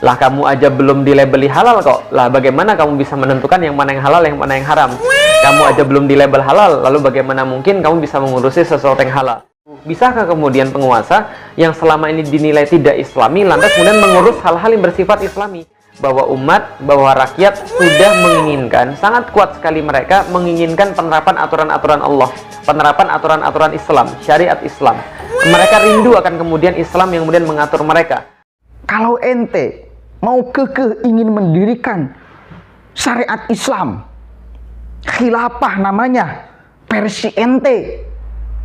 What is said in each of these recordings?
Lah kamu aja belum dilabeli halal kok. Lah bagaimana kamu bisa menentukan yang mana yang halal, yang mana yang haram? Kamu aja belum dilabel halal, lalu bagaimana mungkin kamu bisa mengurusi sesuatu yang halal? Bisakah kemudian penguasa yang selama ini dinilai tidak islami, lantas kemudian mengurus hal-hal yang bersifat islami? Bahwa umat, bahwa rakyat sudah menginginkan, sangat kuat sekali mereka menginginkan penerapan aturan-aturan Allah, penerapan aturan-aturan Islam, syariat Islam. Mereka rindu akan kemudian Islam yang kemudian mengatur mereka. Kalau ente mau kekeh ingin mendirikan syariat Islam, khilafah namanya, versi ente,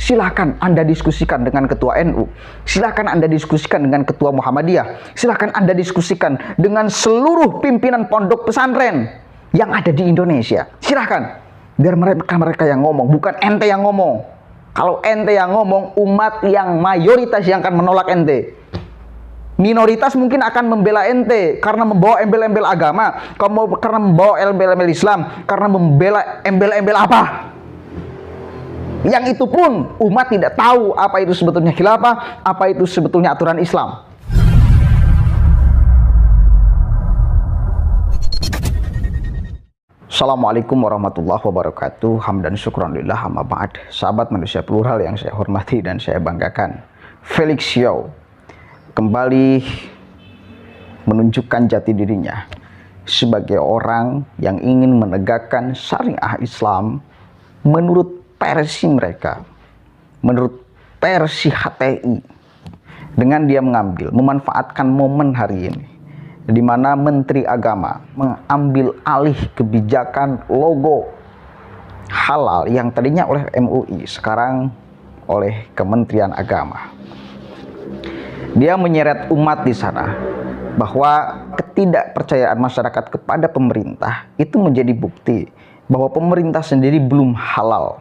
silahkan Anda diskusikan dengan ketua NU, silahkan Anda diskusikan dengan ketua Muhammadiyah, silahkan Anda diskusikan dengan seluruh pimpinan pondok pesantren yang ada di Indonesia. Silahkan, biar mereka yang ngomong, bukan ente yang ngomong. Kalau ente yang ngomong, umat yang mayoritas yang akan menolak ente. Minoritas mungkin akan membela ente karena membawa embel-embel agama, karena membawa embel-embel Islam, karena membela embel-embel apa. Yang itu pun umat tidak tahu apa itu sebetulnya khilafah, apa itu sebetulnya aturan Islam. Assalamualaikum warahmatullahi wabarakatuh. Hamdan syukran lillah, amma ba'd. Sahabat manusia plural yang saya hormati dan saya banggakan, Felix Xiao kembali menunjukkan jati dirinya sebagai orang yang ingin menegakkan syariah Islam menurut versi mereka, menurut versi HTI, dengan dia memanfaatkan momen hari ini di mana Menteri Agama mengambil alih kebijakan logo halal yang tadinya oleh MUI, sekarang oleh Kementerian Agama. Dia menyeret umat di sana bahwa ketidakpercayaan masyarakat kepada pemerintah itu menjadi bukti bahwa pemerintah sendiri belum halal.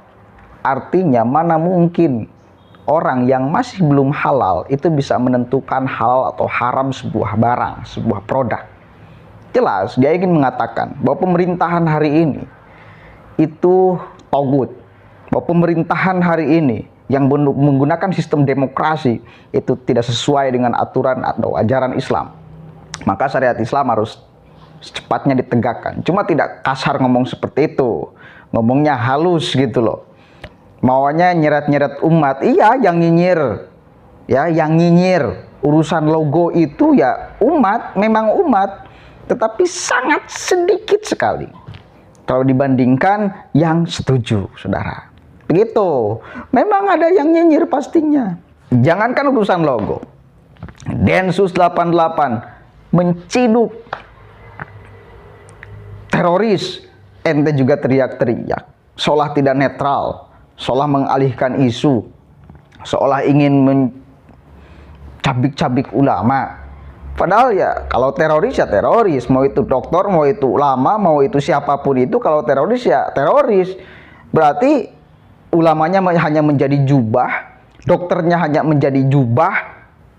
Artinya mana mungkin orang yang masih belum halal itu bisa menentukan halal atau haram sebuah barang, sebuah produk. Jelas dia ingin mengatakan bahwa pemerintahan hari ini itu togut, bahwa pemerintahan hari ini yang menggunakan sistem demokrasi itu tidak sesuai dengan aturan atau ajaran Islam. Maka syariat Islam harus secepatnya ditegakkan. Cuma tidak kasar ngomong seperti itu, ngomongnya halus gitu loh. Maunya nyeret-nyeret umat, iya yang nyinyir, ya yang nyinyir urusan logo itu ya umat, memang umat, tetapi sangat sedikit sekali kalau dibandingkan yang setuju, saudara. Begitu, memang ada yang nyinyir pastinya. Jangankan urusan logo, Densus 88 menciduk teroris, ente juga teriak-teriak, seolah tidak netral, seolah mengalihkan isu, seolah ingin mencabik-cabik ulama. Padahal ya kalau teroris ya teroris, mau itu dokter, mau itu ulama, mau itu siapapun itu, kalau teroris ya teroris. Berarti ulamanya hanya menjadi jubah, dokternya hanya menjadi jubah,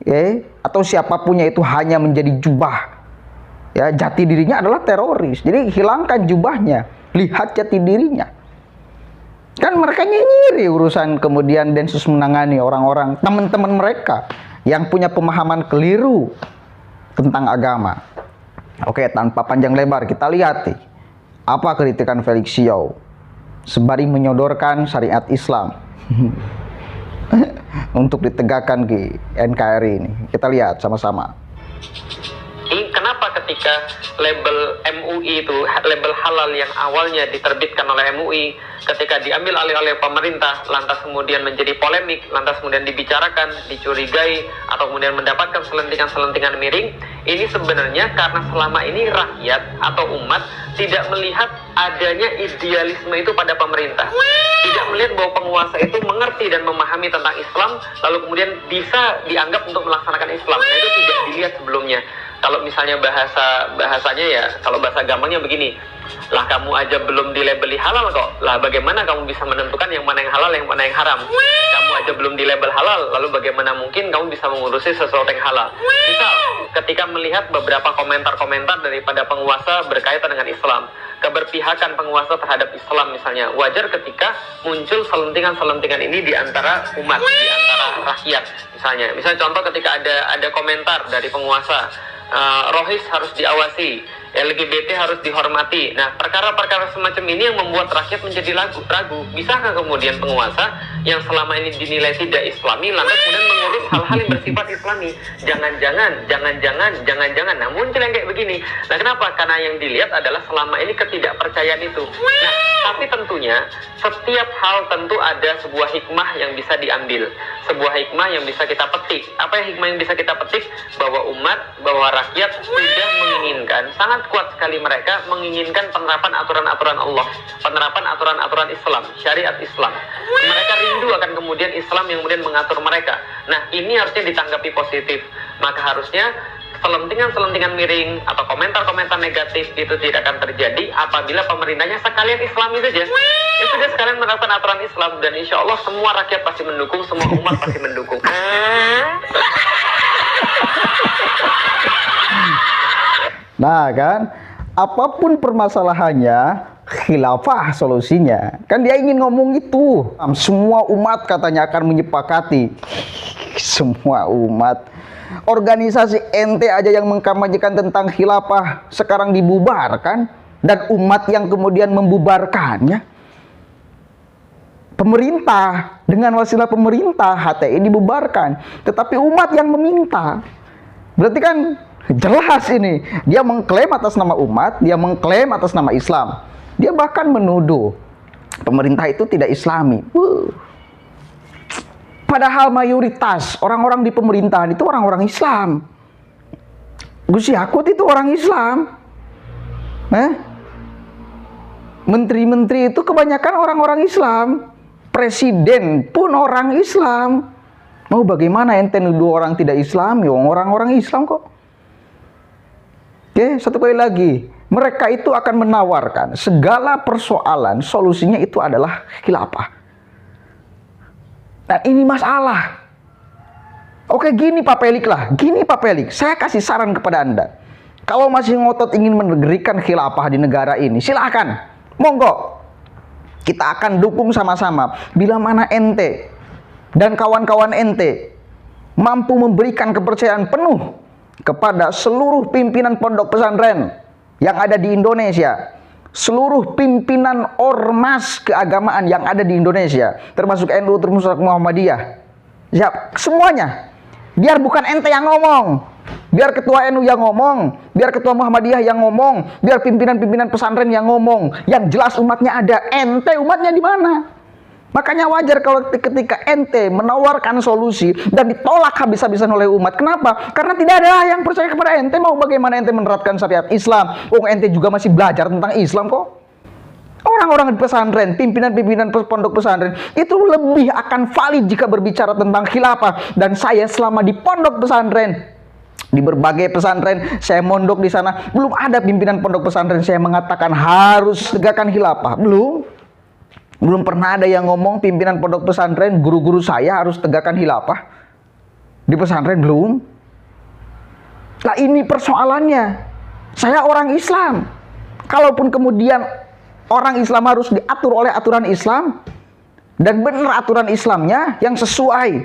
ya, atau siapapunnya itu hanya menjadi jubah. Ya, jati dirinya adalah teroris. Jadi hilangkan jubahnya, lihat jati dirinya. Kan mereka nyinyiri urusan kemudian Densus menangani orang-orang, teman-teman mereka yang punya pemahaman keliru tentang agama. Oke, tanpa panjang lebar kita lihat nih, apa kritikan Felix Xiao sembari menyodorkan syariat Islam untuk ditegakkan di NKRI ini. Kita lihat sama-sama. Kenapa ketika label MUI itu, label halal yang awalnya diterbitkan oleh MUI, ketika diambil alih oleh pemerintah, lantas kemudian menjadi polemik, lantas kemudian dibicarakan, dicurigai, atau kemudian mendapatkan selentingan-selentingan miring, ini sebenarnya karena selama ini rakyat atau umat tidak melihat adanya idealisme itu pada pemerintah. Tidak melihat bahwa penguasa itu mengerti dan memahami tentang Islam, lalu kemudian bisa dianggap untuk melaksanakan Islam. Nah, itu tidak dilihat sebelumnya. Kalau misalnya bahasanya ya, kalau bahasa gampangnya begini, lah kamu aja belum dilabeli halal kok. Lah bagaimana kamu bisa menentukan yang mana yang halal, yang mana yang haram? Kamu aja belum dilabel halal, lalu bagaimana mungkin kamu bisa mengurusi sesuatu yang halal? Misal, ketika melihat beberapa komentar-komentar daripada penguasa berkaitan dengan Islam, keberpihakan penguasa terhadap Islam misalnya, wajar ketika muncul selentingan-selentingan ini di antara umat, di antara rakyat misalnya. Misalnya contoh ketika ada komentar dari penguasa, rohis harus diawasi, LGBT harus dihormati. Nah, perkara-perkara semacam ini yang membuat rakyat menjadi ragu. Bisakah kemudian penguasa yang selama ini dinilai tidak Islami lantas kemudian mengurus hal-hal yang bersifat Islami? Jangan-jangan. Nah, muncul yang kayak begini. Nah, kenapa? Karena yang dilihat adalah selama ini ketidakpercayaan itu. Nah, tapi tentunya setiap hal tentu ada sebuah hikmah yang bisa diambil, sebuah hikmah yang bisa kita petik. Apa yang hikmah yang bisa kita petik? Bahwa rakyat sudah menginginkan, sangat kuat sekali mereka menginginkan penerapan aturan-aturan Allah, penerapan aturan-aturan Islam, syariat Islam. Mereka rindu akan kemudian Islam yang kemudian mengatur mereka. Nah, ini harusnya ditanggapi positif. Maka harusnya selentingan-selentingan miring atau komentar-komentar negatif itu tidak akan terjadi apabila pemerintahnya sekalian Islami saja. Ya sudah, sekalian menerapkan aturan Islam, dan insya Allah semua rakyat pasti mendukung, semua umat pasti mendukung. Nah kan, apapun permasalahannya, khilafah solusinya. Kan dia ingin ngomong itu. Semua umat katanya akan menyepakati. Semua umat. Organisasi ente aja yang mengkampanyekan tentang khilafah sekarang dibubarkan, dan umat yang kemudian membubarkannya. Pemerintah, dengan wasilah pemerintah HTI dibubarkan, tetapi umat yang meminta. Berarti kan jelas ini, dia mengklaim atas nama umat, dia mengklaim atas nama Islam. Dia bahkan menuduh pemerintah itu tidak Islami. Padahal mayoritas orang-orang di pemerintahan itu orang-orang Islam. Gus Yakut itu orang Islam. Menteri-menteri itu kebanyakan orang-orang Islam. Presiden pun orang Islam. Mau bagaimana ente nuduh orang tidak Islam? Ya orang-orang Islam kok. Oke, satu kali lagi, mereka itu akan menawarkan segala persoalan, solusinya itu adalah khilafah. Dan ini masalah. Oke, gini Pak Pelik lah, saya kasih saran kepada Anda. Kalau masih ngotot ingin mendirikan khilafah di negara ini, silakan, monggo. Kita akan dukung sama-sama. Bila mana ente dan kawan-kawan ente mampu memberikan kepercayaan penuh kepada seluruh pimpinan pondok pesantren yang ada di Indonesia, seluruh pimpinan ormas keagamaan yang ada di Indonesia, termasuk NU, termasuk Muhammadiyah, ya, semuanya. Biar bukan ente yang ngomong, biar ketua NU yang ngomong, biar ketua Muhammadiyah yang ngomong, biar pimpinan-pimpinan pesantren yang ngomong. Yang jelas umatnya ada. Ente umatnya di mana? Makanya wajar kalau ketika ente menawarkan solusi dan ditolak habis-habisan oleh umat. Kenapa? Karena tidak ada yang percaya kepada ente. Mau bagaimana ente menerapkan syariat Islam? Ente juga masih belajar tentang Islam kok. Orang-orang di pesantren, pimpinan-pimpinan pondok pesantren itu lebih akan valid jika berbicara tentang khilafah. Dan saya selama di pondok pesantren, di berbagai pesantren, saya mondok di sana, belum ada pimpinan pondok pesantren saya mengatakan harus tegakkan khilafah. Belum pernah ada yang ngomong pimpinan pondok pesantren, guru-guru saya harus tegakkan khilafah di pesantren, belum. Nah, ini persoalannya. Saya orang Islam. Kalaupun kemudian orang Islam harus diatur oleh aturan Islam, dan benar aturan Islamnya yang sesuai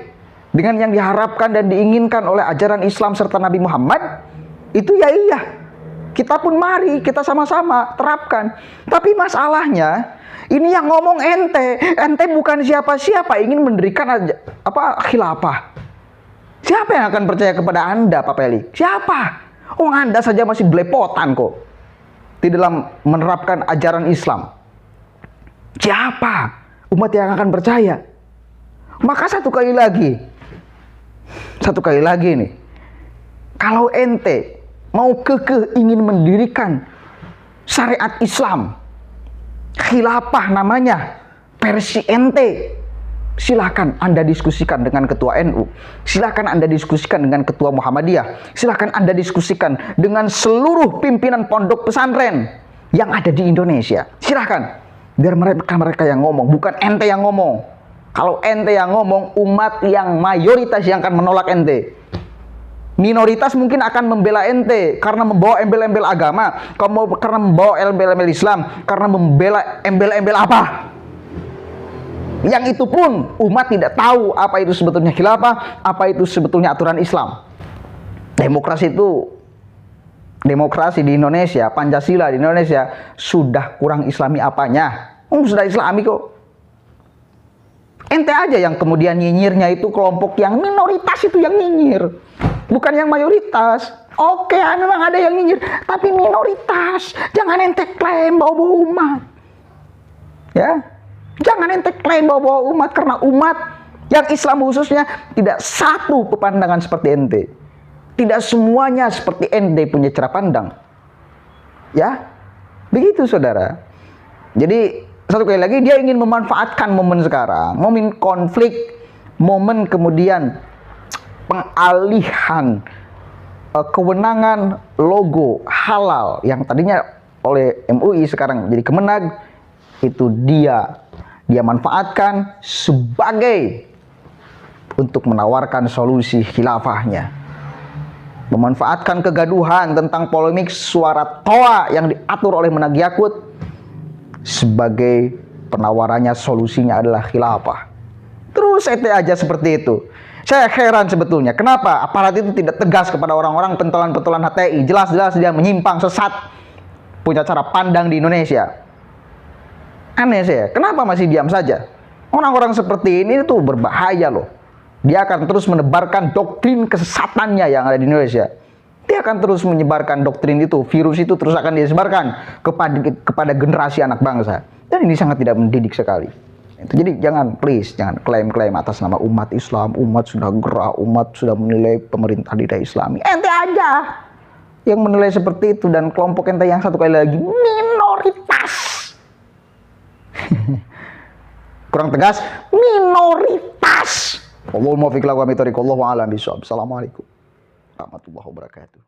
dengan yang diharapkan dan diinginkan oleh ajaran Islam serta Nabi Muhammad, itu ya iya, kita pun mari kita sama-sama terapkan. Tapi masalahnya ini yang ngomong ente bukan siapa-siapa ingin mendirikan khilafah. Siapa yang akan percaya kepada Anda, Pak Pelik? Siapa? Anda saja masih belepotan kok di dalam menerapkan ajaran Islam. Siapa umat yang akan percaya? Maka satu kali lagi nih, kalau ente mau kekeh ingin mendirikan syariat Islam, khilafah namanya, versi ente, silakan Anda diskusikan dengan ketua NU, silakan Anda diskusikan dengan ketua Muhammadiyah, silakan Anda diskusikan dengan seluruh pimpinan pondok pesantren yang ada di Indonesia. Silakan, biar mereka yang ngomong, bukan ente yang ngomong. Kalau ente yang ngomong, umat yang mayoritas yang akan menolak ente. Minoritas mungkin akan membela ente karena membawa embel-embel agama, karena membawa embel-embel Islam, karena membela embel-embel apa. Yang itu pun umat tidak tahu apa itu sebetulnya khilafah, apa itu sebetulnya aturan Islam. Demokrasi itu demokrasi di Indonesia, Pancasila di Indonesia sudah kurang islami apanya? Sudah islami kok. Ente aja yang kemudian nyinyirnya itu kelompok yang minoritas itu yang nyinyir, bukan yang mayoritas. Oke, memang ada yang nyinyir, tapi minoritas. Jangan ente klaim bawa-bawa umat. Ya, jangan ente klaim bawa-bawa umat, karena umat yang Islam khususnya tidak satu pepandangan seperti ente. Tidak semuanya seperti ente punya cara pandang. Ya, begitu saudara. Jadi satu kali lagi dia ingin memanfaatkan momen sekarang, momen konflik, momen kemudian pengalihan kewenangan logo halal yang tadinya oleh MUI sekarang jadi Kemenag, itu dia manfaatkan sebagai untuk menawarkan solusi khilafahnya, memanfaatkan kegaduhan tentang polemik suara toa yang diatur oleh Menag Yakut sebagai penawarannya, solusinya adalah khilafah. Terus ente aja seperti itu. Saya heran sebetulnya, kenapa aparat itu tidak tegas kepada orang-orang pentolan-pentolan HTI. Jelas-jelas dia menyimpang, sesat, punya cara pandang di Indonesia. Aneh saya, kenapa masih diam saja? Orang-orang seperti ini tuh berbahaya loh. Dia akan terus menebarkan doktrin kesesatannya yang ada di Indonesia. Dia akan terus menyebarkan doktrin itu, virus itu terus akan disebarkan kepada generasi anak bangsa. Dan ini sangat tidak mendidik sekali. Jadi jangan klaim-klaim atas nama umat Islam, umat sudah gerah, umat sudah menilai pemerintah tidak Islami. Ente aja yang menilai seperti itu, dan kelompok ente yang satu kali lagi minoritas. Kurang tegas, minoritas. Allahumma fiqh lakum wa a'lam bishawab. Assalamualaikum warahmatullahi wabarakatuh.